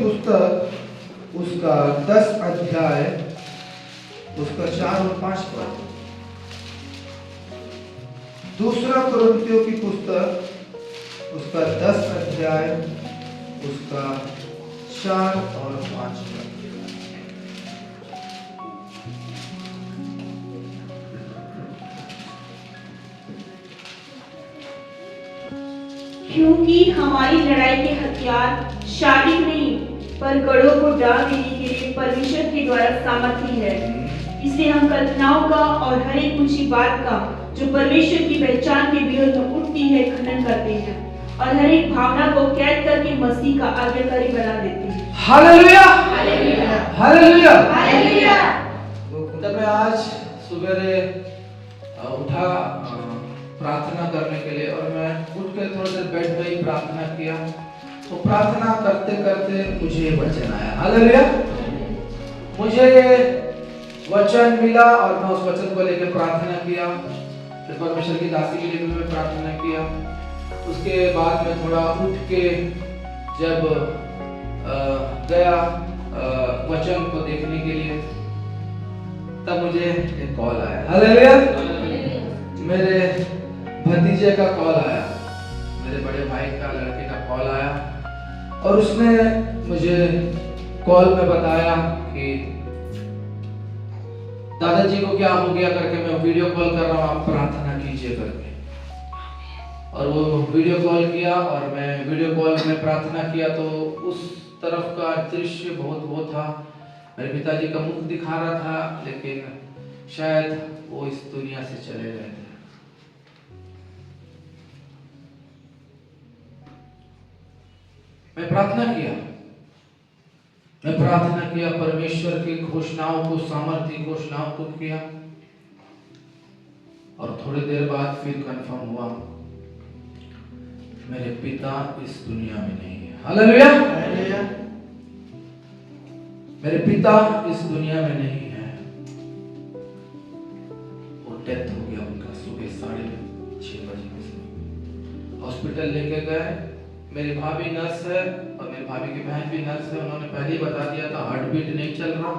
पुस्तक उसका 10 अध्याय उसका 4 और 5 पद। दूसरा कुरिन्थियों की पुस्तक उसका 10 अध्याय उसका 4 और 5 पद। क्योंकि हमारी लड़ाई के हथियार शारीरिक नहीं पर गढ़ों को डाल देने के लिए परमेश्वर के द्वारा सामर्थी है। इसलिए हम कल्पनाओं का और हर एक ऊंची बात का जो परमेश्वर की पहचान के विरोध में उठती है खंडन करते हैं और हर एक भावना को कैद करके मसीह का आज्ञाकारी बना देते हैं। Hallelujah hallelujah hallelujah. जब मैं आज सवेरे उठा प्रार्थना करने के लिए और मैं उठ के थोड़ी देर बेड पे ही प्रार्थना किया, तो प्रार्थना करते करते मुझे वचन आया। हालेलुया। मुझे वचन मिला और मैं उस वचन को लेकर प्रार्थना किया। फिर परमेश्वर की दासी के लिए भी मैं प्रार्थना किया। उसके बाद में थोड़ा उठ के जब गया वचन को देखने के लिए, तब मुझे एक कॉल आया। हालेलुया। मेरे भतीजे का कॉल आया, मेरे बड़े भाई का लड़के का कॉल आया और उसने मुझे कॉल में बताया कि दादाजी को क्या हो गया करके, मैं वीडियो कॉल कर रहा हूँ, आप प्रार्थना कीजिए करके। और वो वीडियो कॉल किया और मैं वीडियो कॉल में प्रार्थना किया, तो उस तरफ का दृश्य बहुत वो था, मेरे पिताजी का मुख दिखा रहा था, लेकिन शायद वो इस दुनिया से चले गए थे। मैं प्रार्थना किया, परमेश्वर की घोषणाओं को, सामर्थ्य घोषणाओं को किया और थोड़ी देर बाद फिर कंफर्म हुआ मेरे पिता इस दुनिया में नहीं है। हालेलुया। मेरे पिता इस दुनिया में नहीं है, वो डेथ हो गया उनका सुबह 6:30 बजे। हॉस्पिटल लेके गए, मेरी भाभी नर्स है और मेरी भाभी की बहन भी नर्स है। उन्होंने पहले ही बता दिया था हार्ट बीट नहीं चल रहा,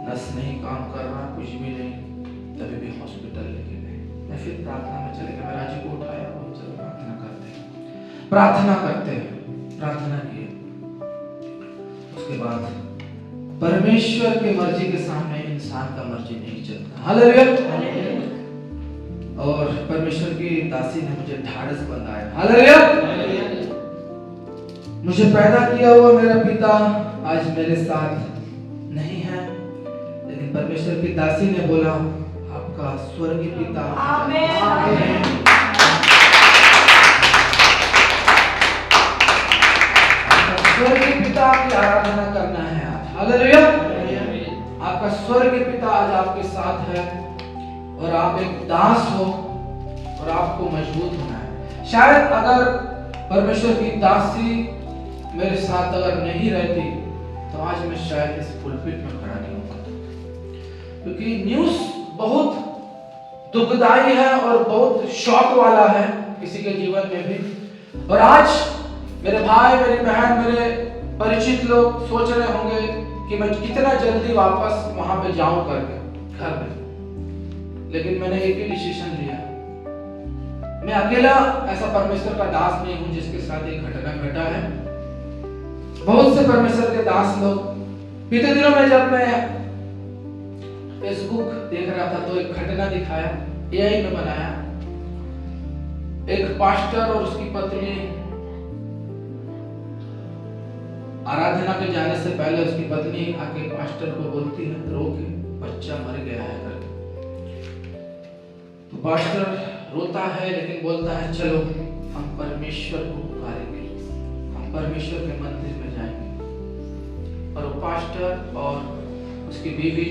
नस नहीं काम कर रहा, कुछ भी नहीं। तभी भी हॉस्पिटल लेके गए। मैं फिर प्रार्थना में चले गए, मैं राजी को उठाया और चलो प्रार्थना करते हैं। प्रार्थना किए। उसके बाद परमेश्वर की मर्जी के सामने इंसान का मर्जी नहीं चलता। हालेलुया। और परमेश्वर की दासी ने मुझे ढाढ़स बंधाया। हालेलुया। मुझे पैदा किया हुआ मेरा पिता आज मेरे साथ नहीं है, लेकिन परमेश्वर की दासी ने बोला आपका स्वर्गीय पिता। आमीन। स्वर्गीय पिता की आराधना करना है आज। हालेलुया। आपका स्वर्गीय पिता आज आपके साथ है और आप एक दास हो और आपको मजबूत होना है। शायद अगर परमेश्वर की दासी मेरे साथ अगर नहीं रहती तो आज मैं शायद इस पुलपिट में खड़ा नहीं होता, क्योंकि न्यूज़ बहुत दुखदाई है और बहुत शौक वाला है किसी के जीवन में भी। और आज मेरे भाई, मेरी बहन, मेरे परिचित लोग सोच रहे होंगे कि मैं कितना जल्दी वापस वहां पे जाऊं करके घर में, लेकिन मैंने एक ही डिसीजन लिया। मैं अकेला ऐसा परमेश्वर का दास नहीं हूं जिसके साथ एक घटना घटा है। बहुत से परमेश्वर के दास लोग, बीते दिनों में जब मैं फेसबुक देख रहा था तो एक घटना दिखाया, एआई में बनाया। एक पास्टर और उसकी पत्नी आराधना के जाने से पहले उसकी पत्नी आके पास्टर को बोलती है रो के, बच्चा मर गया है करके। तो पास्टर रोता है लेकिन बोलता है चलो हम परमेश्वर को पुकारेंगे, हम परमेश्वर के मंदिर में जाएंगे। और वो पास्टर और उसकी बीवी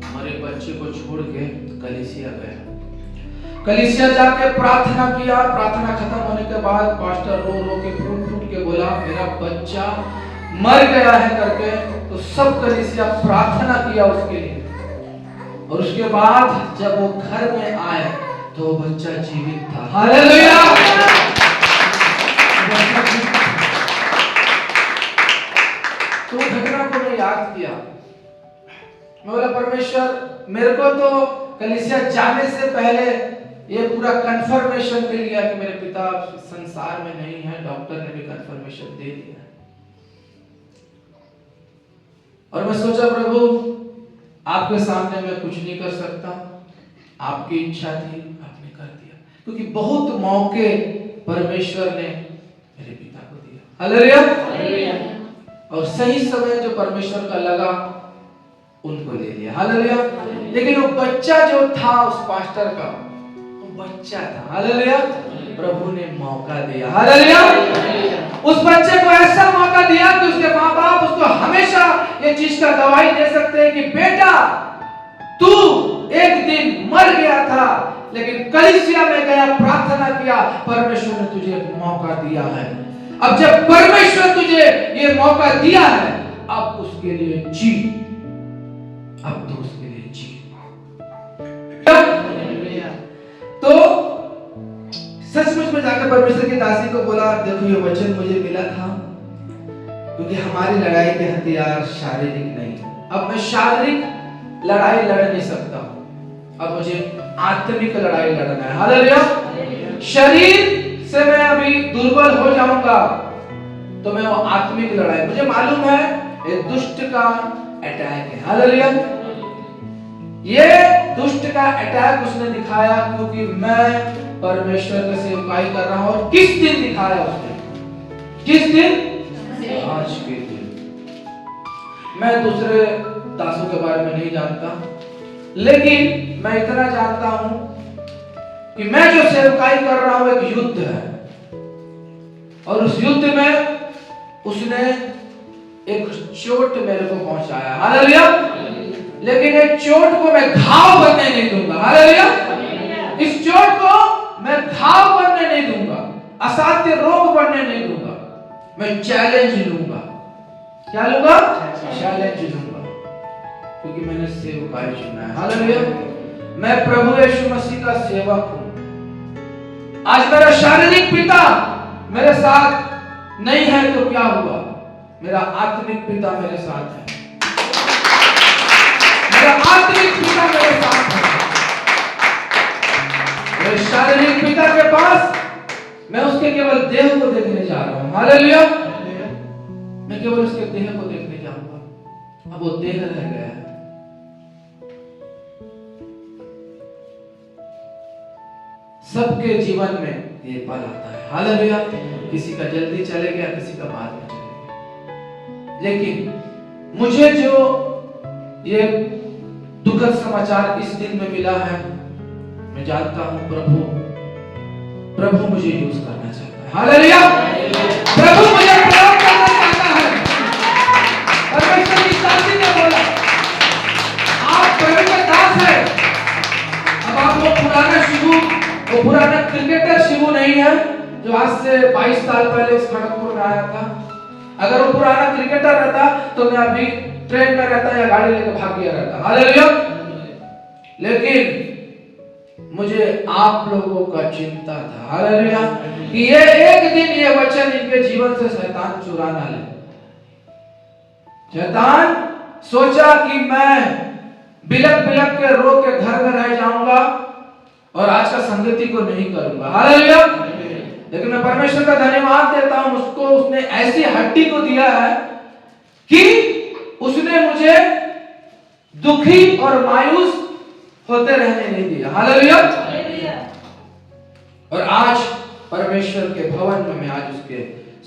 मरे बच्चे को छोड़ के कलीसिया गया। कलीसिया जाके प्रार्थना किया। प्रार्थना खत्म होने के बाद पास्टर रो रो के, फूट फूट के बोला मेरा बच्चा मर गया है करके। तो सब कलीसिया प्रार्थना किया उसके लिए। और उसके बाद जब वो घर में आए तो वो बच्चा जीवित था। हालेलुया। याद किया। मैं बोला परमेश्वर, मेरे को तो कलीसिया जाने से पहले ये पूरा कंफर्मेशन मिल गया कि मेरे पिता संसार में नहीं है, डॉक्टर ने भी कंफर्मेशन दे दिया। और मैं सोचा प्रभु आपके सामने मैं कुछ नहीं कर सकता, आपकी इच्छा थी, आपने कर दिया। क्योंकि बहुत मौके परमेश्वर ने मेरे पिता को दिया। हालेलुया। और सही समय जो परमेश्वर का लगा उनको ले लिया। हालेलुया। लेकिन वो बच्चा जो था उस पास्टर का, वो बच्चा था। हालेलुया। प्रभु ने मौका दिया। हालेलुया। उस बच्चे को ऐसा मौका दिया कि उसके माँ बाप उसको हमेशा ये चीज का गवाही दे सकते हैं कि बेटा तू एक दिन मर गया था, लेकिन कलीसिया में गया, प्रार्थना किया, परमेश्वर ने तुझे एक मौका दिया है। अब जब परमेश्वर तुझे ये मौका दिया है, अब उसके लिए जी, अब तो उसके लिए जी। तो सचमुच में जाकर परमेश्वर की दासी को बोला, देखो ये वचन मुझे मिला था, क्योंकि हमारी लड़ाई के हथियार शारीरिक नहीं। अब मैं शारीरिक लड़ाई लड़ नहीं सकता, अब मुझे आत्मिक लड़ाई लड़ना है। हालेलुया। शरीर से मैं अभी दुर्बल हो जाऊंगा, तो मैं वो आत्मिक लड़ाई, मुझे मालूम है ये दुष्ट का अटैक है। हालेलुया। ये दुष्ट का अटैक उसने दिखाया क्योंकि मैं परमेश्वर का सेवकाई कर रहा हूं। और किस दिन दिखाया उसने? किस दिन? आज के दिन। मैं दूसरे दासों के बारे में नहीं जानता, लेकिन मैं इतना जानता हूं कि मैं जो सेवकाई कर रहा हूं एक युद्ध है, और उस युद्ध में उसने एक चोट मेरे को पहुंचाया। हालेलुया। लेकिन एक चोट को मैं घाव बनने नहीं दूंगा। हालेलुया। इस चोट को मैं घाव बनने नहीं दूंगा, असाध्य रोग बनने नहीं दूंगा, मैं चैलेंज लूंगा। क्या लूंगा? चैलेंज लूंगा, क्योंकि मैंने सेवकाई चुना है। हालेलुया। मैं प्रभु यीशु मसीह का सेवक हूं। आज मेरा शारीरिक पिता मेरे साथ नहीं है तो क्या हुआ? मेरा आत्मिक पिता मेरे साथ है। मेरा आत्मिक पिता मेरे साथ है। मेरे शारीरिक पिता के पास मैं उसके केवल देह को देखने जा रहा हूं। हालेलुया। मैं केवल उसके देह को देखने जाऊंगा। अब वो देह रह गया है। सबके जीवन में ये पल आता है। हालेलुया। किसी का जल्दी चले गया, किसी का बाद में चले गया, लेकिन मुझे जो ये दुखद समाचार इस दिन में मिला है, मैं जानता हूं प्रभु मुझे यूज करना चाहता है। हालेलुया। प्रभु मुझे प्रयोग करना चाहता है। परमेश्वर की दासी ने बोला, आप प्रभु के दास हैं। अब आप वो पुराना क्रिकेटर शिवू नहीं है जो आज से 22 साल पहले इस खड़गपुर में आया था। अगर वो पुराना क्रिकेटर रहता तो मैं अभी ट्रेन में रहता या गाड़ी लेकर भाग गया रहता। हालेलुया। लेकिन मुझे आप लोगों का चिंता था। हालेलुया। कि ये एक दिन ये वचन इनके जीवन से शैतान चुरा ना ले। शैतान सोचा कि मैं बिलक बिलक के रो के घर में रह जाऊंगा और आज का संगति को नहीं करूंगा। हालेलुया। लेकिन मैं परमेश्वर का धन्यवाद देता हूं, उसको उसने ऐसी हड्डी को दिया है कि उसने मुझे दुखी और मायूस होते रहने नहीं दिया। हालेलुया। और आज परमेश्वर के भवन में मैं आज उसके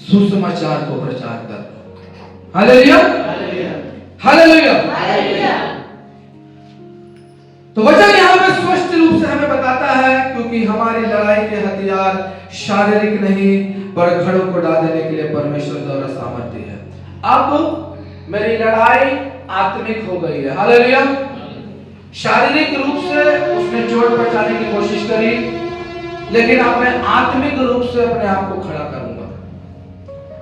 सुसमाचार को प्रचार कर रहा हूं। हालेलुया। हालेलुया। तो वचन यहां पे स्पष्ट रूप से हमें बताता है, क्योंकि हमारी लड़ाई के हथियार शारीरिक नहीं पर घड़ों को डाल देने के लिए परमेश्वर द्वारा सामर्थ्य है। अब मेरी लड़ाई आत्मिक हो गई है। हालेलुया। शारीरिक रूप से उसने चोट बचाने की कोशिश करी, लेकिन अब मैं आत्मिक रूप से अपने आप को खड़ा करूंगा।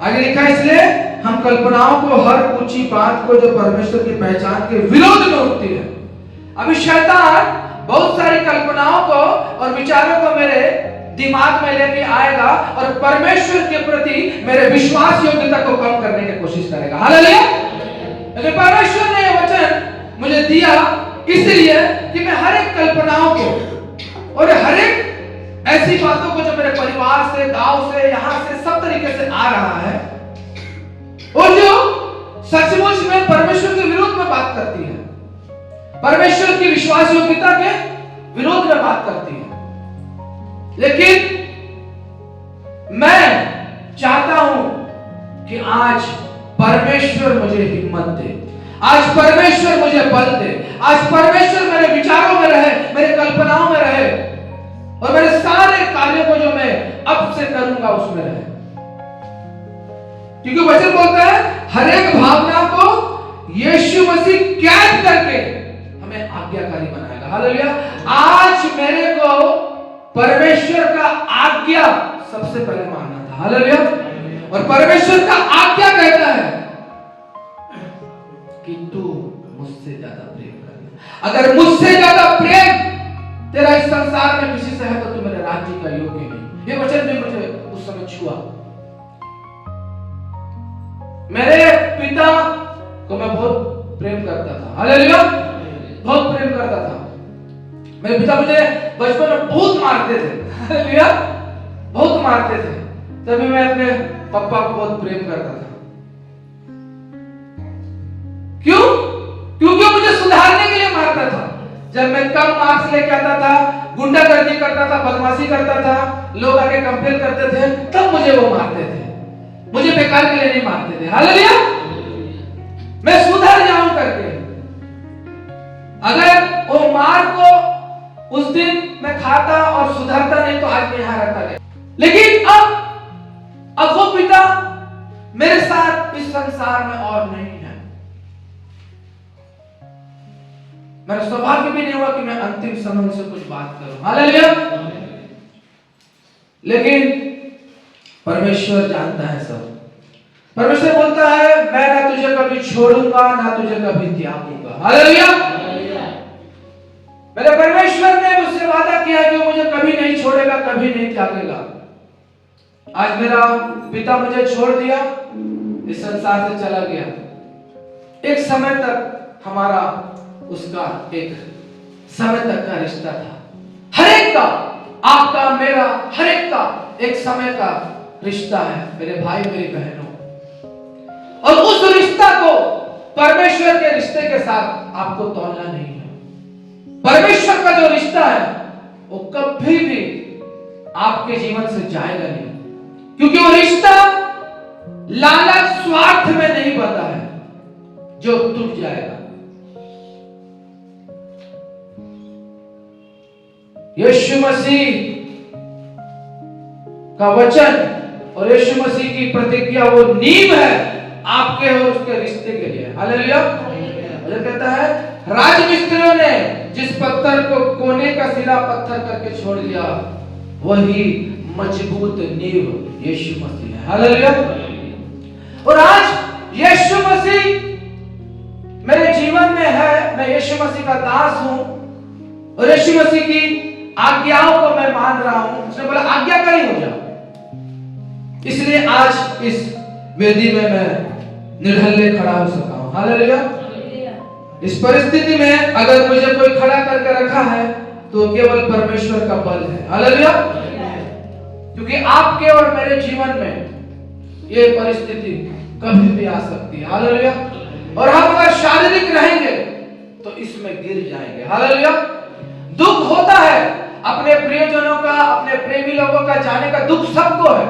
आगे लिखा, इसलिए हम कल्पनाओं को, हर ऊंची बात को जो परमेश्वर की पहचान के विरोध में उठती है। अभी शैतान बहुत सारी कल्पनाओं को और विचारों को मेरे दिमाग में लेके आएगा और परमेश्वर के प्रति मेरे विश्वास योग्यता को कम करने की कोशिश करेगा। हालेलुया। लेकिन परमेश्वर ने यह वचन मुझे दिया इसलिए कि मैं हर एक कल्पनाओं को और हर एक ऐसी बातों को जो मेरे परिवार से, गांव से, यहां से, सब तरीके से आ रहा है और जो सचमुच में परमेश्वर के विरोध में बात करती है, परमेश्वर की विश्वास योग्यता के विरोध में बात करती है, लेकिन मैं चाहता हूं कि आज परमेश्वर मुझे हिम्मत दे, आज परमेश्वर मुझे बल दे, आज परमेश्वर मेरे विचारों में रहे, मेरे कल्पनाओं में रहे और मेरे सारे कार्यों को जो मैं अब से करूंगा उसमें रहे। क्योंकि वचन बोलता है हर एक भावना को यीशु मसीह कैद करके हमें आज्ञाकारी बनाएगा। हालेलुया। आज मेरे को परमेश्वर का आज्ञा सबसे पहले मानना था। हालेलुया। और परमेश्वर का आज्ञा कहता है कि तू मुझसे ज्यादा प्रेम करना। अगर मुझसे ज्यादा प्रेम तेरा इस संसार में किसी से है तो तू मेरे राज्य का योग्य नहीं। ये वचन भी मुझे उस समय छुआ। मेरे पिता को मैं बहुत प्रेम करता था। हालेलुया। बहुत प्रेम करता था। मेरे पिता मुझे बचपन में बहुत मारते थे। हालेलुया। बहुत मारते थे। तभी मैं अपने पापा को बहुत प्रेम करता था। क्यों? क्योंकि मुझे सुधारने के लिए मारता था। जब मैं कम मार्क्स लेके आता था, गुंडागर्दी करता था, बदमाशी करता था, लोग आके कंप्लेन करते थे, तब मुझे वो मारते थे। मुझे बेकार के लिए नहीं मारते थे। हालेलुया। मैं सुधर जाऊं करके। अगर वो मार को उस दिन मैं खाता और सुधरता नहीं तो आज मैं यहां रहता नहीं। लेकिन अब वो पिता मेरे साथ इस संसार में और नहीं है। मेरा सौभाग्य भी नहीं हुआ कि मैं अंतिम समय से कुछ बात करूं। हालेलुया। लेकिन परमेश्वर जानता है सब। परमेश्वर बोलता है मैं ना तुझे कभी छोड़ूंगा ना तुझे कभी त्यागूंगा। हालेलुया। मेरे परमेश्वर ने मुझसे वादा किया कि वो मुझे कभी नहीं छोड़ेगा, कभी नहीं त्यागेगा। आज मेरा पिता मुझे छोड़ दिया, इस संसार से चला गया। एक समय तक हमारा उसका एक समय तक का रिश्ता था। हर एक का, आपका, मेरा, हर एक का एक समय का रिश्ता है मेरे भाई मेरी बहनों। और उस रिश्ता को परमेश्वर के रिश्ते के साथ आपको तोलना नहीं है। परमेश्वर का जो रिश्ता है वो कभी भी आपके जीवन से जाएगा नहीं, क्योंकि वो रिश्ता लालच स्वार्थ में नहीं बंधा है जो टूट जाएगा। यीशु मसीह का वचन और यीशु मसीह की प्रतिज्ञा वो नींव है आपके और उसके रिश्ते के लिए। हालेलुया। वो कहता है राजमिस्त्रियों ने जिस पत्थर को कोने का सिरा पत्थर करके छोड़ दिया वही मजबूत नींव यीशु मसीह है। हालेलुया। और आज यीशु मसीह मेरे जीवन में है, मैं यीशु मसीह का दास हूं और यीशु मसीह की आज्ञाओं को मैं मान रहा हूं। उसने बोला आज्ञाकारी हो जाओ। इसलिए आज इस वेदी में मैं निर्भय खड़ा हो सका हूं। हालेलुया। इस परिस्थिति में अगर मुझे कोई खड़ा करके रखा है तो केवल परमेश्वर का बल है। हालेलुया। क्योंकि आपके और मेरे जीवन में ये परिस्थिति कभी भी आ सकती है। हालेलुया। और हम अगर शारीरिक रहेंगे तो इसमें गिर जाएंगे। हालेलुया। दुख होता है, अपने प्रियजनों का, अपने प्रेमी लोगों का जाने का दुख सबको है।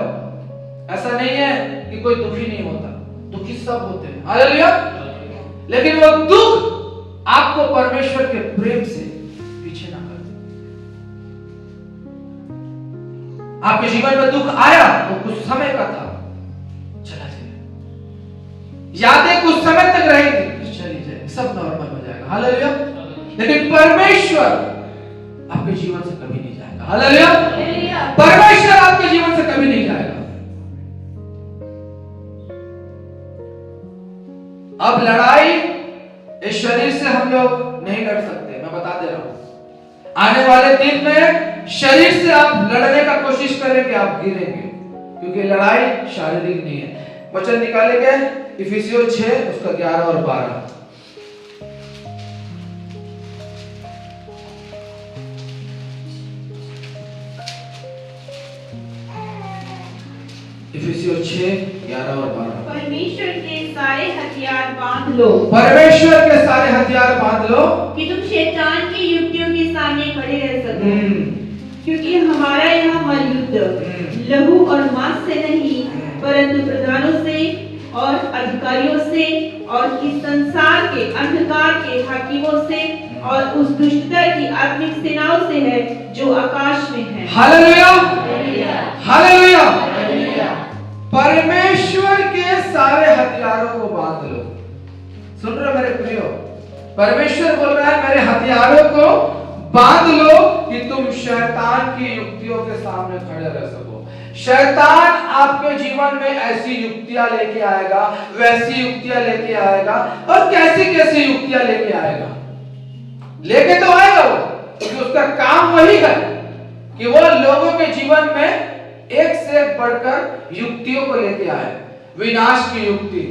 ऐसा नहीं है कि कोई दुखी नहीं होता, दुखी सब होते हैं। हालेलुया। लेकिन वो दुख आपको परमेश्वर के प्रेम से पीछे ना कर दे। आपके जीवन में दुख आया वो कुछ समय का था, चला जाएगा। यादें कुछ समय तक रहेंगी, चली जाएगी, सब नॉर्मल हो जाएगा। हालेलुया। लेकिन परमेश्वर आपके जीवन से कभी नहीं जाएगा। हालेलुया। परमेश्वर आपके जीवन से कभी नहीं जाएगा। अब लड़ाई इस शरीर से हम लोग नहीं लड़ सकते, मैं बता दे रहा हूं। आने वाले दिन में शरीर से आप लड़ने का कोशिश करेंगे, आप गिरेंगे, क्योंकि लड़ाई शारीरिक नहीं है। वचन निकालेंगे इफिसियों 6 उसका 11 और 12। इफिसियों 6 11 और 12। परमेश्वर के सारे हथियार बांध लो, परमेश्वर के सारे हथियार बांध लो कि तुम शैतान की युक्तियों के सामने खड़े रह सको, क्योंकि हमारा यह मल्लयुद्ध लहू और मांस से नहीं परंतु प्रधानों से और अधिकारियों से और इस संसार के अंधकार के हाकिमों से और उस दुष्टता की आत्मिक सेनाओं से है जो आकाश में है। Hallelujah, hallelujah. परमेश्वर के सारे हथियारों को बांध लो। सुन रहे मेरे प्रियो, परमेश्वर बोल रहा है मेरे हथियारों को बांध लो कि तुम शैतान की युक्तियों के सामने खड़े रह सको। शैतान आपके जीवन में ऐसी युक्तियां लेके आएगा, वैसी युक्तियां लेके आएगा, और कैसी कैसी युक्तियां लेके आएगा। लेके तो आएगा वो, क्योंकि उसका काम वही है कि वो लोगों के जीवन में एक से एक बढ़कर युक्तियों को लेके आए। विनाश की युक्ति,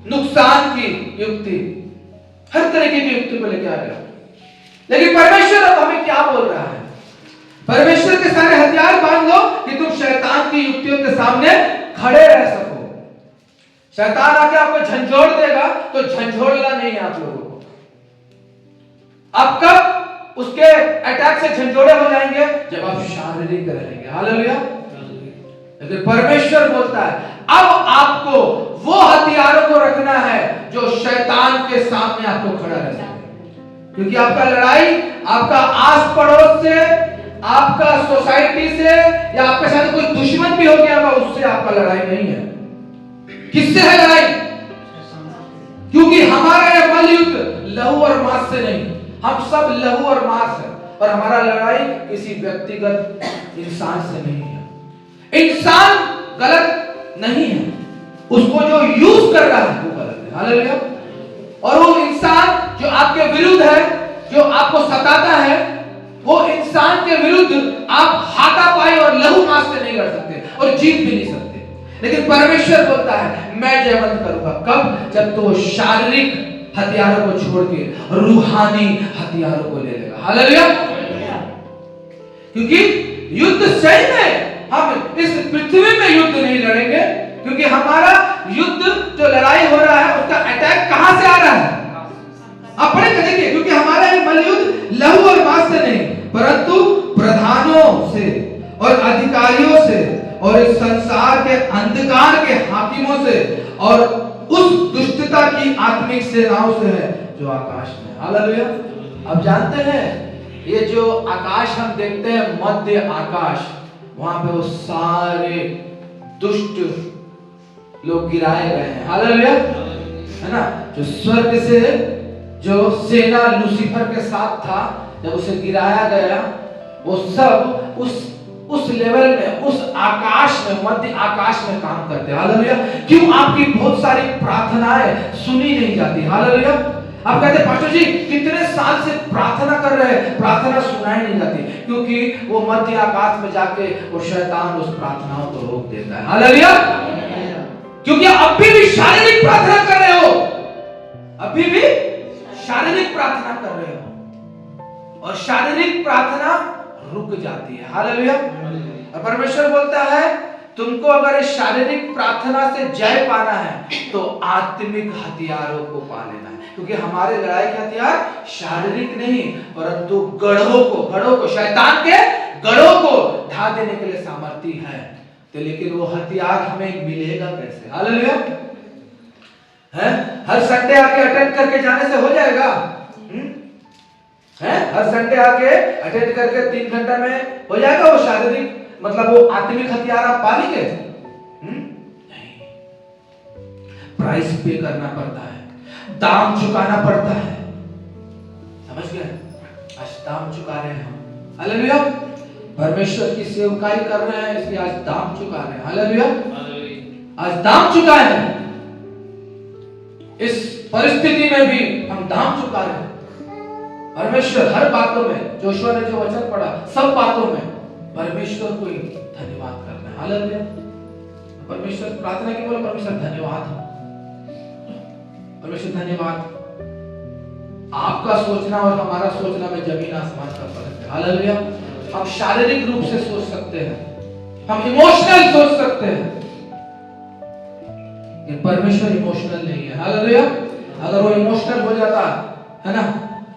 नुकसान की युक्ति, हर तरीके की युक्ति को लेके आएगा। लेकिन परमेश्वर अब हमें क्या बोल रहा है? परमेश्वर के सारे हथियार बांध लो कि तुम शैतान की युक्तियों के सामने खड़े रह सको। शैतान आके आपको झंझोड़ देगा तो झंझोड़ना नहीं है आप लोगों को। आप कब उसके अटैक से झंझोड़े हो जाएंगे? जब आप शारीरिक रहेंगे। हालेलुया। लेकिन परमेश्वर बोलता है अब आपको वो हथियारों को रखना है जो शैतान के सामने आपको खड़ा रह सके। क्योंकि आपका लड़ाई आपका आस पड़ोस से, आपका सोसाइटी से, या आपके साथ कोई दुश्मन भी हो गया होगा उससे आपका लड़ाई नहीं है। किससे है लड़ाई? क्योंकि हमारा यह मल्लयुद्ध लहू और मांस से नहीं, हम सब लहू और मांस है, और हमारा लड़ाई किसी व्यक्तिगत इंसान से नहीं है। इंसान गलत नहीं है, उसको जो यूज कर रहा है वो गलत है। हालेलुया। और वो इंसान जो आपके विरुद्ध है, जो आपको सताता है, वो इंसान के विरुद्ध आप हाथापाई और लहू मांस से नहीं लड़ सकते और जीत भी नहीं सकते। लेकिन परमेश्वर बोलता है मैं जयवंत करूंगा। कब? जब तो शारीरिक हथियारों को छोड़ के रूहानी हथियारों को ले लेगा। हालेलुया। क्योंकि युद्ध सही में हम इस पृथ्वी में युद्ध नहीं लड़ेंगे, क्योंकि हमारा युद्ध जो लड़ाई हो रहा है उसका अटैक कहां से आ रहा है? आप पढ़े देखिए, क्योंकि हमारा ये मल्लयुद्ध लहू और मांस से नहीं परंतु प्रधानों से और अधिकारियों से और इस संसार के अंधकार के हाकिमों से और उस दुष्टता की आत्मिक सेनाओं से है जो आकाश में। हालेलुया। अब जानते हैं ये जो आकाश हम देखते हैं, मध्य आकाश, वहां पे वो सारे दुष्ट लोग गिराए गए हैं। हालेलुया। है ना? जो स्वर्ग से जो सेना लूसीफर के साथ था, जब उसे गिराया गया, वो सब उस लेवल में, उस आकाश में, मध्य आकाश में काम करते हैं। हालेलुया। क्यों? आपकी बहुत सारी प्रार्थनाएं सुनी नहीं जाती। हालेलुया। आप कहते हैं पास्टर जी कितने साल से प्रार्थना कर रहे हैं, प्रार्थना सुनाई नहीं जाती, क्योंकि वो मध्य आकाश में जाके वो शैतान उस प्रार्थनाओं को रोक देता है। हालेलुया। क्योंकि अभी भी शारीरिक प्रार्थना कर रहे हो, अभी भी शारीरिक प्रार्थना कर रहे हो, और शारीरिक प्रार्थना रुक जाती है। हालेलुया। और परमेश्वर बोलता है तुमको अगर इस शारीरिक प्रार्थना से जय पाना है तो आत्मिक हथियारों को पा लेना है, क्योंकि हमारे लड़ाई के हथियार शारीरिक नहीं परंतु गढ़ों को शैतान के गढ़ों को ढा देने के लिए सामर्थ्य है। तो लेकिन वो हथियार हमें मिलेगा कैसे? हालेलुया। है हर संडे आके अटेंड करके जाने से हो जाएगा? है हर संडे आके अटेंड करके 3 घंटा में हो जाएगा वो शारीरिक, मतलब वो आत्मिक हथियार आप पा लेंगे? नहीं, प्राइस पे करना पड़ता है, दाम चुकाना पड़ता है। समझ गए? आज दाम चुका रहे हैं हम। हालेलुया। परमेश्वर की सेवकाई कर रहे हैं, इसलिए आज दाम चुका रहे हैं। हालेलुया। आज दाम चुका है। इस परिस्थिति में भी हम दाम चुका रहे हैं। परमेश्वर हर बातों में, जोशुआ ने जो वचन पढ़ा, सब बातों में परमेश्वर को ही धन्यवाद करना है। हालेलुया। परमेश्वर प्रार्थना की बोलो परमेश्वर धन्यवाद, परमेश्वर धन्यवाद। आपका सोचना और हमारा सोचना में जमीन आसमान का फर्क है। हालेलुया। हम शारीरिक रूप से सोच सकते हैं, हम इमोशनल सोच सकते हैं, लेकिन परमेश्वर इमोशनल नहीं है। हालेलुया। अगर वो इमोशनल हो जाता है ना,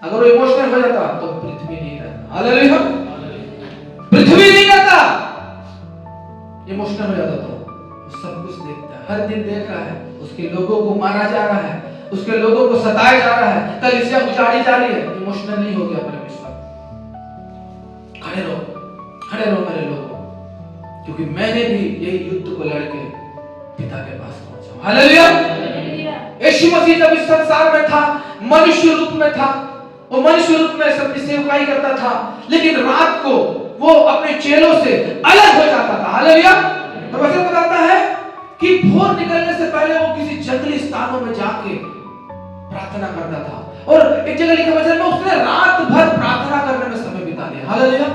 अगर वो इमोशनल हो जाता तो पृथ्वी नहीं रहता। हालेलुया। पृथ्वी नहीं रहता, इमोशनल हो जाता तो सब कुछ देखता है, हर दिन देख रहा है, उसके लोगों को मारा जा रहा है, उसके लोगों को सताया जा रहा है, कलीसिया उजाड़ी जा रही है, इमोशनल नहीं हो गया परमेश्वर। खड़े रहो, खड़े रहो मेरे लोगों, क्योंकि मैंने भी यही युद्ध को लड़के पिता के पास पहुंचा। हालेलुया। यीशु मसीह जब इस संसार में था, मनुष्य रूप में था, वो मनुष्य रूप में सबकी सेवकाई करता था, लेकिन रात को वो अपने चेलों से अलग हो जाता था। हालेलुया। तो वचन बताता है कि भोर निकलने से पहले वो किसी जंगली स्थानों में जाके प्रार्थना करता था, और एक जगह लिखा वचन में उसने रात भर प्रार्थना करने में समय बिता दिया। हालेलुया।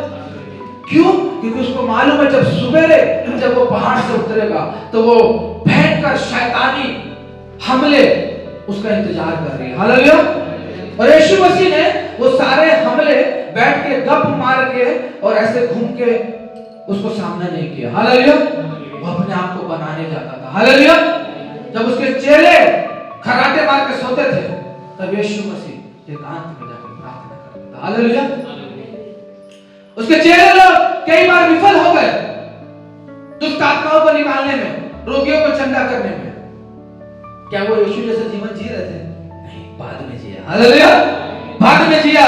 क्यों? क्योंकि उसको मालूम है जब सवेरे जब वो पहाड़ से उतरेगा तो वो भयंकर शैतानी हमले उसका इंतजार कर रही है। हालेलुया। और यीशु मसीह ने वो सारे हमले बैठ के गप मार के और ऐसे घूम के उसको सामना नहीं किया। हालेलुया। वो अपने आप को बनाने जाता था। हालेलुया। जब उसके चेले खराटे मार के सोते थे तब यीशु मसीह एकांत में जाकर प्रार्थना करता था। हालेलुया। उसके चेले लोग कई बार विफल हो गए दुष्ट आत्माओं को निकालने में, रोगियों को चंगा करने में। क्या वो यीशु जैसा जीवन जी रहे थे? नहीं, बाद में जिया। हालेलुया। बाद में जिया।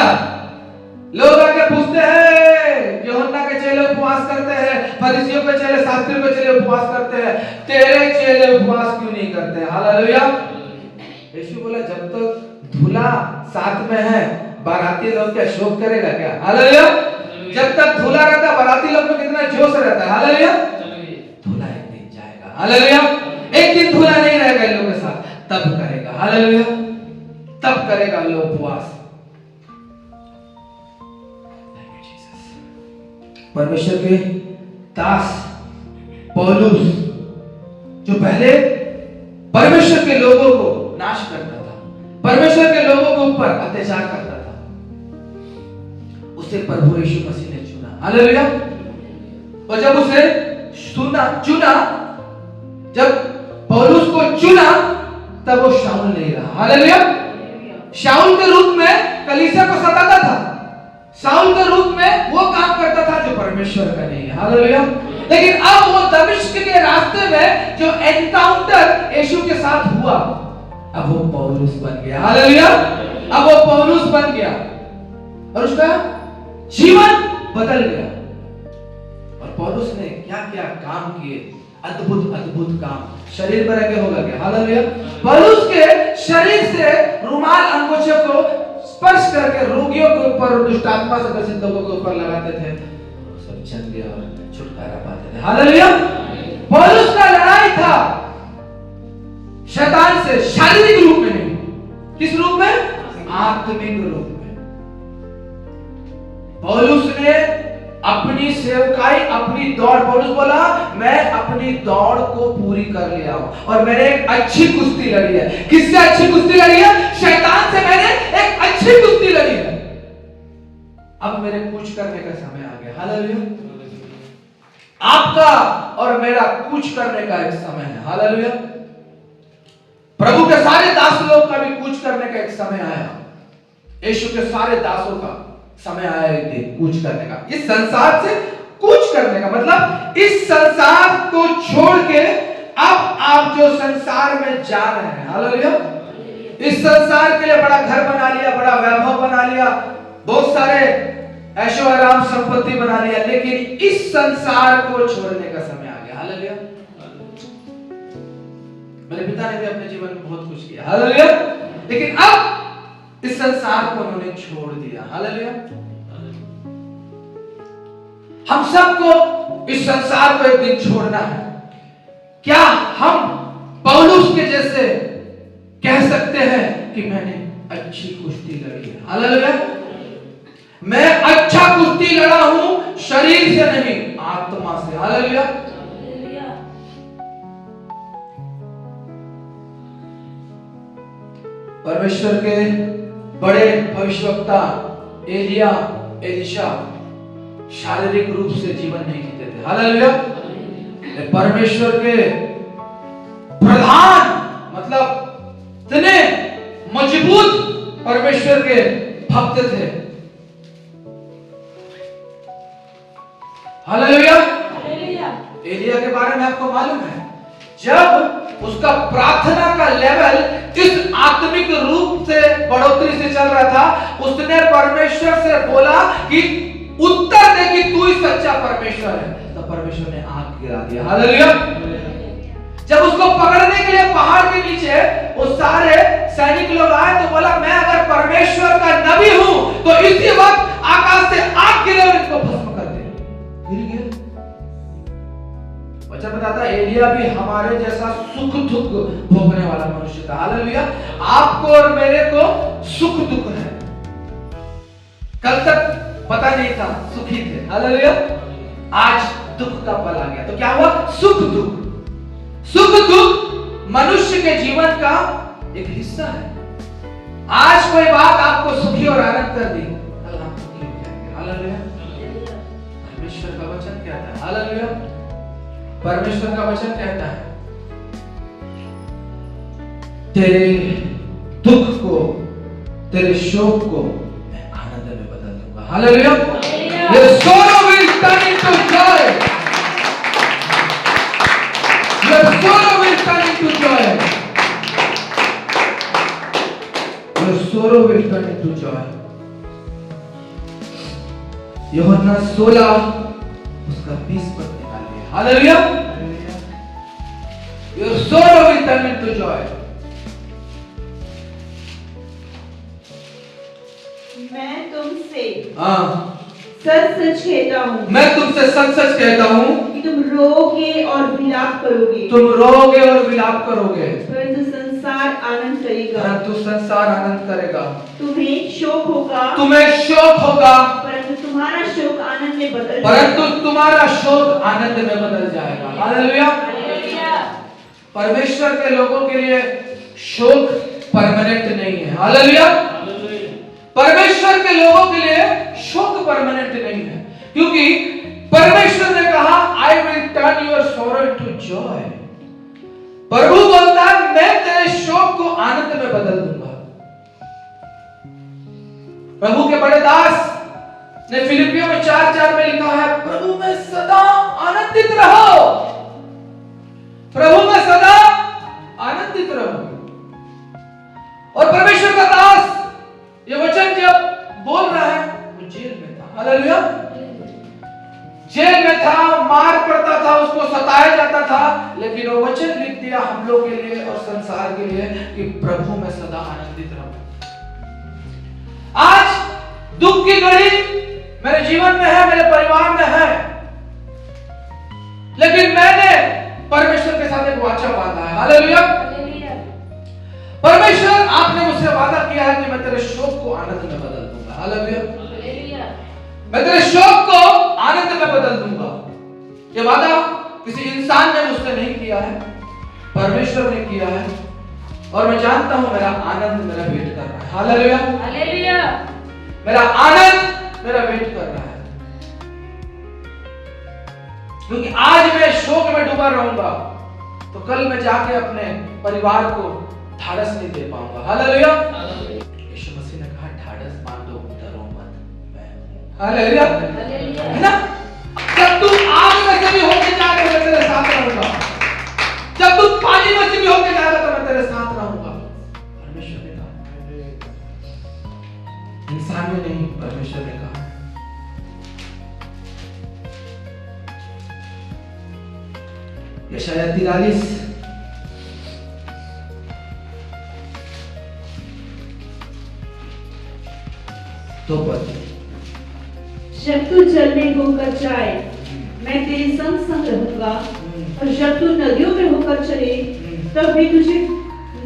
लोग आके पूछते हैं, यूहन्ना के चेले उपवास करते हैं, फरीसियों के चेले, शास्त्रियों के चेले उपवास करते हैं, तेरे चेले उपवास क्यों नहीं करते? हालेलुया। यीशु बोला जब तक धूला साथ में है बाराती लोग क्या शोक करेगा क्या? हालेलुया। जब तक धूला रहता बाराती लोग में कितना जोश रहता है। हालेलुया। धूला एक दिन जाएगा। हालेलुया। एक दिन धूला नहीं रहेगा इन लोगों के साथ, तब करेगा। हालेलुया। तब करेगा लोग उपवास। परमेश्वर के दास पौलुस जो पहले परमेश्वर के लोगों को नाश करता था, परमेश्वर के लोगों के ऊपर अत्याचार करता था, उसे प्रभु यीशु मसीह ने चुना। हालेलुया। और जब उसे चुना, जब पौलुस को चुना तब वो शाऊल नहीं रहा। हालेलुया। शाऊल के रूप में कलीसिया को सताता था, शाऊल के रूप में वो काम करता था जो परमेश्वर का नहीं है। हालेलुया। लेकिन अब वो दमिश्क के रास्ते में जो एनकाउंटर यीशु के साथ हुआ, अब वो पौलुस बन गया। हालेलुया। अब वो पौलुस बन गया और उसका जीवन बदल गया। और पौलुस ने क्या क्या काम किए, अद्भुत अद्भुत काम। शरीर पर आगे होगा क्या? हालेलुया। पौलुस के शरीर से रुमाल अंगोछे को स्पर्श करके रोगियों के ऊपर और दुष्ट आत्मा से ग्रसित लोगों के ऊपर लगाते थे, सब चंगे और छुटकारा पाते थे। हालेलुया। पौलुस का लड़ाई था शैतान से शारीरिक रूप में नहीं, किस रूप में? आत्मिक रूप में। पौलुस ने अपनी सेवकाई, अपनी दौड़, पौलुस बोला मैं अपनी दौड़ को पूरी कर लिया हूं और मैंने एक अच्छी कुश्ती लड़ी है। किससे अच्छी कुश्ती लड़ी है? शैतान से मैंने एक अच्छी कुश्ती लड़ी है। अब मेरे कूच करने का समय आ गया। हालेलुया। आपका और मेरा कूच करने का एक समय है। हालेलुया। प्रभु के सारे दास लोग का भी कूच करने का एक समय आया। यीशु के सारे दासों का समय आया एक दिन कूच करने का, इस संसार से कूच करने का मतलब इस संसार को छोड़ के अब आप जो संसार में जा रहे हैं। हालेलुया। इस संसार के लिए बड़ा घर बना लिया, बड़ा वैभव बना लिया, बहुत सारे ऐशो आराम संपत्ति बना लिया, लेकिन इस संसार को छोड़ने का समय आ गया। हालेलुया। मेरे पिता ने भी अपने जीवन में बहुत कुछ किया। हालेलुया। लेकिन अब इस संसार को उन्होंने छोड़ दिया। हालेलुया। हम सबको इस संसार को एक दिन छोड़ना है। क्या हम पौलुस के जैसे कह सकते हैं कि मैंने अच्छी कुश्ती लड़ी है? हालेलुया। मैं अच्छा कुश्ती लड़ा हूं, शरीर से नहीं, आत्मा से। हालेलुया। परमेश्वर के बड़े भविष्यवक्ता एलिया, एलिशा शारीरिक रूप से जीवन नहीं जीते थे। हालेलुया। परमेश्वर के प्रधान मतलब इतने मजबूत परमेश्वर के भक्त थे। हालेलुया। एलिया के बारे में आपको मालूम है, जब उसका प्रार्थना का लेवल जिस आत्मिक रूप से बढ़ोतरी से चल रहा था, उसने परमेश्वर से बोला कि उत्तर दे कि तू ही सच्चा परमेश्वर है। तो परमेश्वर ने आग गिरा दिया। हालेलुया। जब उसको पकड़ने के लिए पहाड़ के नीचे वो सारे सैनिक लोग आए तो बोला, मैं अगर परमेश्वर का नबी हूं तो इसी वक्त आकाश से आग गिरे और इनको भस्म कर दे। गिर गया। वचन बताता है एलिया भी हमारे जैसा सुख दुख भोगने वाला मनुष्य था। हालेलुया। आपको और मेरे को सुख दुख है। कल तक पता नहीं था, सुखी थे। हालेलुया। आज दुख का पल आ गया तो क्या हुआ? सुख दुख। सुख दुख मनुष्य के जीवन का एक हिस्सा है। आज कोई बात आपको सुखी और आनंद कर दी, कल आप दुखी हो जाएंगे। हालेलुया। परमेश्वर का वचन कहता है, हालेलुया, परमेश्वर का वचन कहता है तेरे दुख को, तेरे शोक को मैं आनंद में बदल दूंगा। Hallelujah. Your sorrow will turn into joy. Your sorrow will turn into joy. Your sorrow will turn into joy. यूहन्ना 16 उसका 20 पद निकालिए। Hallelujah. Your sorrow will turn into joy. मैं तुमसे सच सच कहता हूँ, मैं तुमसे सच सच कहता हूँ कि तुम रोओगे और विलाप करोगे, तुम रोओगे और विलाप करोगे, परंतु संसार आनंद करेगा। परंतु संसार आनंद करेगा। तुम्हें शोक होगा, तुम्हें शोक होगा, परंतु तुम्हारा शोक आनंद में बदल परंतु तुम्हारा शोक आनंद में बदल जाएगा। हालेलुया। परमेश्वर के लोगों के लिए शोक परमानेंट नहीं है। हालेलुया। परमेश्वर के लोगों के लिए शोक परमानेंट नहीं है, क्योंकि परमेश्वर ने कहा I will turn your sorrow into joy. प्रभु बोलता है मैं तेरे शोक को आनंद में बदल दूंगा। प्रभु के बड़े दास ने फिलिपियों में 4:4 में लिखा है, प्रभु में सदा आनंदित रहो, प्रभु में सदा आनंदित रहो। और परमेश्वर का दास ये वचन जब बोल रहा है, वो जेल में था। हालेलुया। जेल में था, मार पड़ता था, उसको सताया जाता था, लेकिन वो वचन लिख दिया हम लोग के लिए और संसार के लिए कि प्रभु में सदा आनंदित रहो। आज दुख की घड़ी मेरे जीवन में है, मेरे परिवार में है, लेकिन मैंने परमेश्वर के साथ एक वाचा बांधा है। हालेलुया। परमेश्वर आपने मुझसे वादा किया है कि मैं तेरे शोक को आनंद में बदल दूंगा। हालेलुया। मैं तेरे शोक को आनंद में बदल दूंगा। ये वादा किसी इंसान ने मुझसे नहीं किया है, परमेश्वर ने किया है, और मैं जानता हूं मेरा आनंद मेरा वेट कर रहा है। हालेलुया। हालेलुया। मेरा आनंद मेरा वेट कर रहा है, क्योंकि आज मैं शोक में डूबा रहूंगा तो कल मैं जाके अपने परिवार को ढाढ़स नहीं दे पाऊंगा। हालेलुया। यीशु मसीह ने कहा ढाढ़स मान दो, डरो मत, मैं हूं। हालेलुया। है ना? जब तू आग में से भी होके जाएगा मैं तेरे साथ रहूंगा, जब तू पानी में से भी होके जाएगा तो मैं तेरे साथ रहूंगा। परमेश्वर ने कहा, इंसान ने नहीं, परमेश्वर ने कहा। यशायाह 43 तो पद, जब तू जल में होकर जाए मैं तेरे संग संग रहूंगा, और जब तू नदियों में होकर चले तब भी तुझे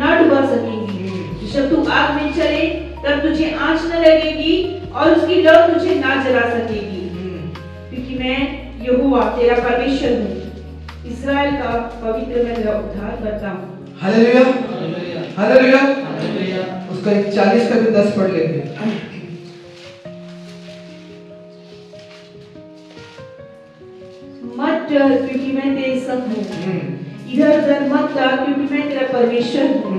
न डुबा सकेगी। जब तू आग में चले तब तुझे आंच न लगेगी और उसकी लौ तुझे ना जला सकेगी, क्योंकि मैं यहोवा तेरा परमेश्वर हूँ, इस्राएल का पवित्र मैं तेरा उद्धार करता हूँ। हालेलुया। हालेलुया। उसका 41 का भी 10 पढ़ लेंगे। मत डर क्योंकि मैं तेरे संग हूँ, इधर उधर मत जा क्योंकि मैं तेरा परमेश्वर हूँ।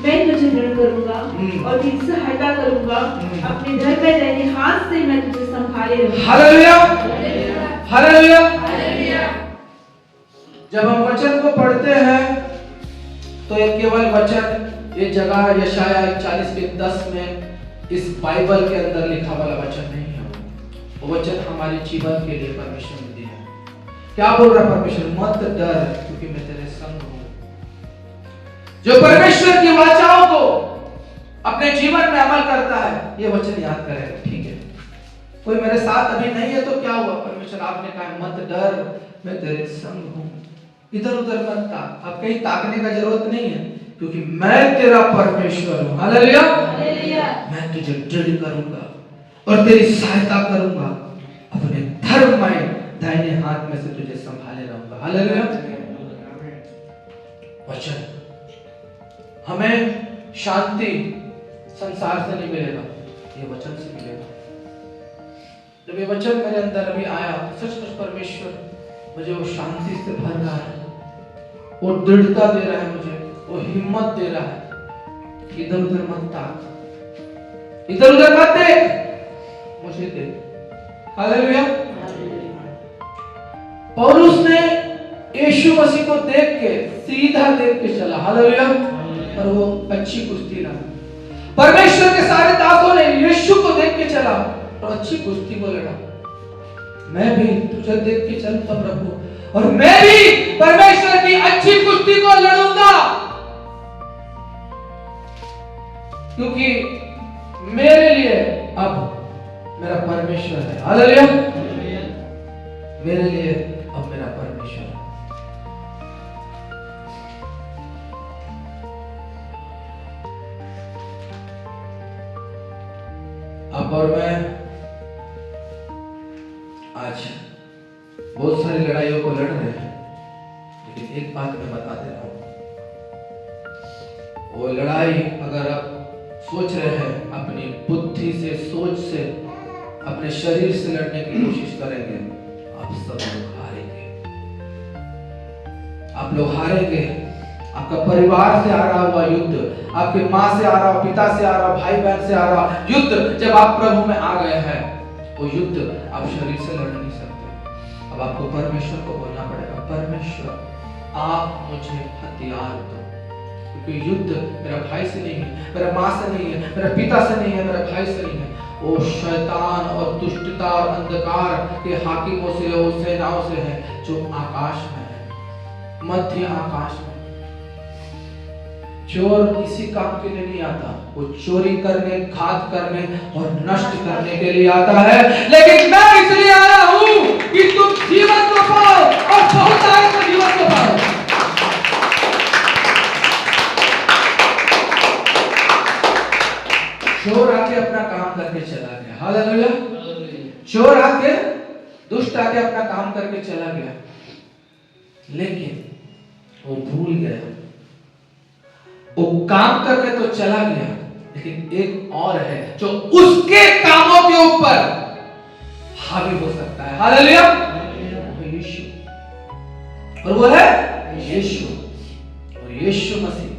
मैं तुझे दृढ़ करूंगा और तेरी सहायता करूंगा, अपने धड़ में दाहिने हाथ से मैं तुझे संभाले रहूंगा। Hallelujah, hallelujah. जब हम वचन को पढ़ते हैं तो ये केवल वचन, ये जगह यशाया 41 के 10 में इस बाइबल के अंदर लिखा वाला वचन नहीं है। वो वचन हमारे जीवन के लिए परमेश्वर ने दिया है। क्या बोल रहा परमेश्वर? मत डर क्योंकि मैं तेरे संग हूं। जो परमेश्वर की वाचाओं को अपने जीवन में अमल करता है, ये वचन याद करेगा। ठीक है, कोई मेरे साथ अभी नहीं है तो क्या हुआ? परमेश्वर आपने कहा मत डर, मैं तेरे संग हूं, इधर उधर मत ताक। अब कहीं ताकने का जरूरत नहीं है क्योंकि मैं तेरा परमेश्वर हूं। Hallelujah, hallelujah. मैं तुझे दृढ़ करूंगा और तेरी सहायता करूंगा, अपने धर्ममय दाहिने हाथ में से तुझे संभाले रहूंगा। हालेलुया। वचन हमें शांति संसार से नहीं मिलेगा, ये वचन से मिलेगा। जब ये वचन मेरे अंदर अभी आया, सचमुच परमेश्वर मुझे वो शांति से भर रहा है, वो दृढ़ता दे रहा है, मुझे वो हिम्मत दे रहा है। इधर उधर मत ताक, इधर उधर मत देख, मुझे देख। हालेलुया। पौलुस ने यीशु मसीह को देख के, सीधा देख के चला। हालेलुया। और वो अच्छी कुश्ती लड़ा। परमेश्वर के सारे दासों ने यीशु को देख के चला और अच्छी कुश्ती को लड़ा। मैं भी तुझे देख के चलूंगा प्रभु, और मैं भी परमेश्वर की अच्छी कुश्ती को लड़ूंगा, क्योंकि मेरे लिए अब मेरा परमेश्वर है। हालेलुया। मेरे लिए अब मेरा परमेश्वर है। अब और मैं आज बहुत सारी लड़ाइयों को लड़ रहे हैं, लेकिन एक बात मैं बता दे रहा हूं, वो लड़ाई अगर आप सोच रहे हैं अपनी बुद्धि से, सोच से, अपने शरीर से लड़ने की कोशिश करेंगे, आप सब लोग हारेंगे। आप लोग हारेंगे। आपका परिवार से आ रहा हुआ युद्ध, आपके माँ से आ रहा, पिता से आ रहा, भाई बहन से आ रहा युद्ध, जब आप प्रभु में आ गए हैं, वो युद्ध आप शरीर से लड़ नहीं सकते। अब आपको परमेश्वर को बोलना पड़ेगा, परमेश्वर आप मुझे हथियार दो, क्योंकि युद्ध मेरा भाई से नहीं है, मेरा माँ से नहीं है, मेरा पिता से नहीं है, मेरा भाई से नहीं है, वो शैतान और दुष्टता और अंधकार के हाकिमों से, वो सेनाओं से है जो आकाश में है, मध्य आकाश में। चोर किसी काम के लिए नहीं आता, वो चोरी करने, घात करने और नष्ट करने के लिए आता है, लेकिन मैं इसलिए आया हूं कि तुम जीवन को पाओ और बहुत आगे जीवन को पाओ। चोर आके अपना काम करके चला गया। हालेलुया। चोर आके, दुष्ट आके अपना काम करके चला गया, लेकिन वो भूल गया, वो काम करके तो चला गया, लेकिन एक और है जो उसके कामों के ऊपर हावी हो सकता है। हालेलुया। यीशु, और वो है यीशु। और यीशु मसीह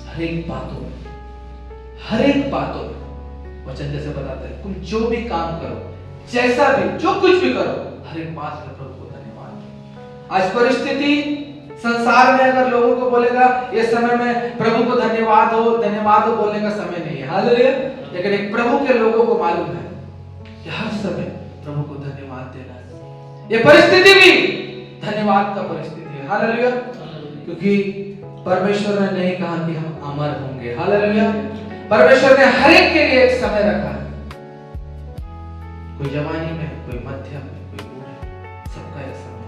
हर एक बातों में, हर एक बातों में वचन जैसे बताते हैं, तुम जो भी काम करो, जैसा भी, जो कुछ भी करो, हर एक बात में प्रभु को धन्यवाद। आज परिस्थिति संसार में अगर लोगों को बोलेगा ये समय में प्रभु को धन्यवाद हो बोलने का समय नहीं है। हालेलुया। लेकिन एक प्रभु के लोगों को मालूम है कि हर समय प्रभु को धन्यवाद देना है। ये परिस्थिति भी धन्यवाद का परिस्थिति है। हालेलुया। क्योंकि परमेश्वर ने नहीं कहा कि हम अमर होंगे। हालेलुया। परमेश्वर ने हर एक के लिए एक समय रखा है, कोई जवानी में, कोई मध्यम में, कोई बूढ़े, सबका एक समय।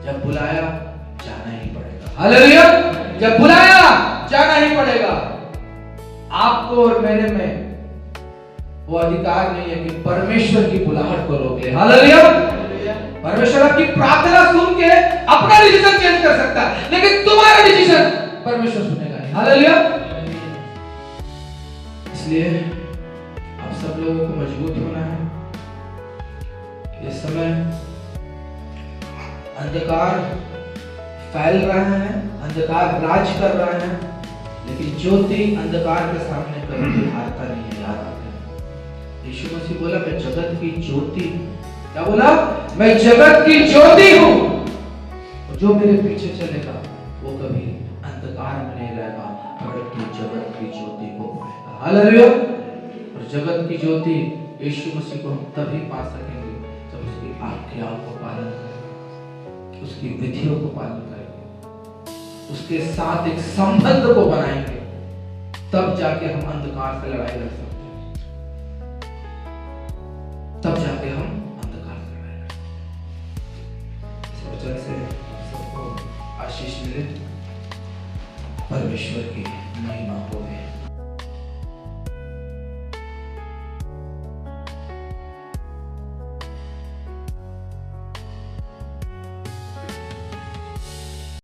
जब बुलाया जाना ही पड़ेगा। हालेलुया। जब बुलाया जाना ही पड़ेगा। आपको और मेरे में वो अधिकार नहीं है कि परमेश्वर की बुलाहट को रोक ले। हालेलुया। परमेश्वर आपकी प्रार्थना सुन के अपना डिसीजन चेंज कर सकता है, लेकिन तुम्हारा डिसीजन परमेश्वर सुनेगा नहीं। हालेलुया। इसलिए आप सब लोगों को मजबूत होना है। इस समय अंधकार फैल रहा है, अंधकार राज कर रहा है, लेकिन ज्योति अंधकार के सामने कभी हारता नहीं है। याद रखें, यीशु मसीह बोला मैं जगत की ज्योति, क्या बोला? मैं जगत की ज्योति हूं, और जो मेरे पीछे चलेगा वो कभी अंधकार में नहीं रहेगा, भटकती जगत की ज्योति को पाएगा। हालेलुया। और जगत की ज्योति यीशु मसीह को हम तभी पा सकेंगे जब उसकी आज्ञाओं को पालन करेंगे, उसकी विधियों को पालन करेंगे, उसके साथ एक संबंध को बनाएंगे, तब जाके हम अंधकार से लड़ाई लड़ सकते हैं, तब जाके हम अंधकार से लड़ाई लड़ सकते हैं। इस वचन से सबको आशीष मिले। परमेश्वर की महिमा हो।